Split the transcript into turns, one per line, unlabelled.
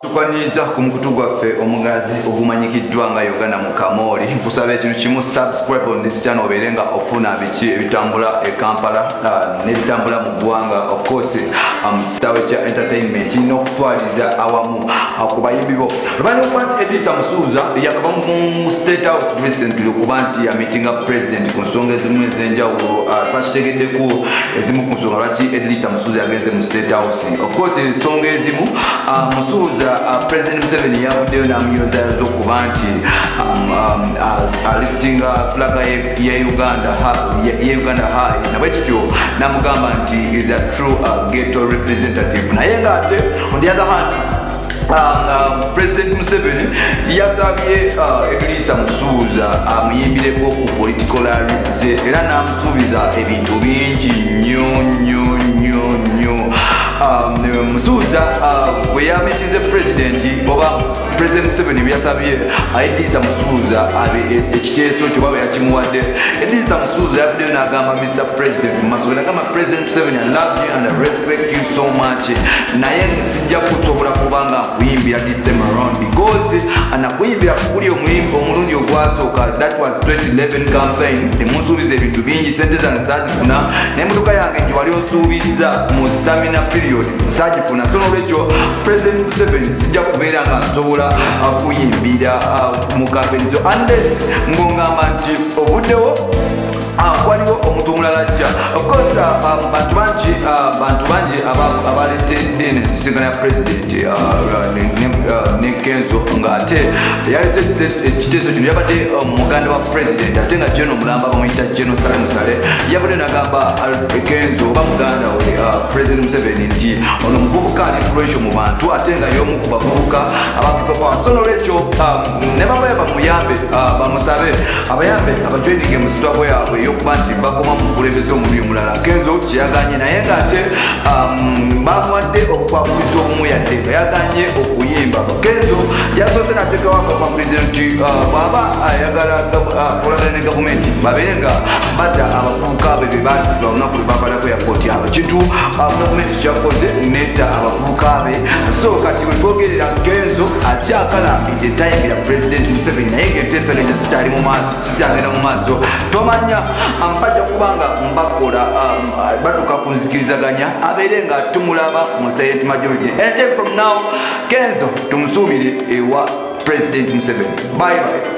Tukwaniriza ku mukutu gwaffe omugazi ogumanyikiddwa nga Uganda mu Kamoli. Nkusaba ekintu kimu, subscribe on this channel obeere nga ofuna biki ebitambula e Kampala n'ebitambula mu ggwanga. Of course kisaawe kya entertainment n'okutwaliza awamu ku bayimbi bo. Luvannyuma okuba nti Edrisa Musuuza yakava mu State House recently okuba nti yamitinga president ku nsonga ezimu ez'enjawulo. Twakitegeddeko ezimu ku nsonga lwaki Edrisa Musuuza yagenze mu State House. Of course ensonga ezimu Musuuza President Museveni yavuddeyo n'amuyozaayoza okuba nti aliftinga flaga ya Uganda high, nabwe kityo n'amugamba nti is a true ghetto representative. Naye ng'ate on the other hand President Museveni yasabye Edrisa Musuuza amuyimbireko ku political rallies era n'amusuubiza ebintu bingi nnyo. Musuuza bwe yamitize president oba President Museveni bwe yasabye Edrisa Musuuza abe ekiteeso kyo baba yakimuwadde. Edrisa Musuuza yavuddeyo n'agamba Mr. President Musuuza n'agamba President Museveni, I love you and I respect you so much, naye sijja kusobola kubanga nkuyimbira this time around because anakuyimbira kuli omulundi ogwasooka, that was 2011 campaign. Temunsuubiza ebintu bingi, sente zange saazifuna n'emmotoka yange gye wali onsuubiza mu stamina period saagifuna. So n'olwekyo President Museveni sijja kubeera nga nsobola kuyimbira mu campaign zo unless ng'ongamba nti obuddewo waliwo omuntu omulala ajja. Of course bantu bangi abaletedde n'ensisinkano ya president ne Kenzo ng'ate yalese ekiteeso kino yabadde muganda wa president ate nga General Mulamba bamuyita General Sale Musale yabadde n'agamba Kenzo oba muganda we President Museveni nti ono muvubuka influential mu bantu ate nga y'omu ku bavubuka abapipapawa. So n'olwekyo ne bamwe bamuyambe bamusabe abayambe abajoininge mu sitwako yaabwe ey'okuba nti bakoma mu bukulembeze omuli omulala. Kenzo kyeyaganye naye ng'ate bamuwadde okukwakuliza obumu yadde nga yaganye okuyimba. Kenzo yasoose n'ateekawo akapa pulezidenti bw'aba ayagala kolagana ne gavumenti babeere nga badda abavubuka be be baasibwa olunaku lwe bavalako yakooti abo kintu gavumenti kyakoze netta abavubuka be. So kati we twogerera Kenzo akyakalambidde tayimbira President Museveni naye ng'enteesa ng'enja zikyagenda mu maaso. Tomanya bajja kubanga mbakola batuuka ku nzikirizaganya abeere nga tumulaba mu silent majority. And from now Kenzo tumusuubire ewa President Museveni. Bye bye.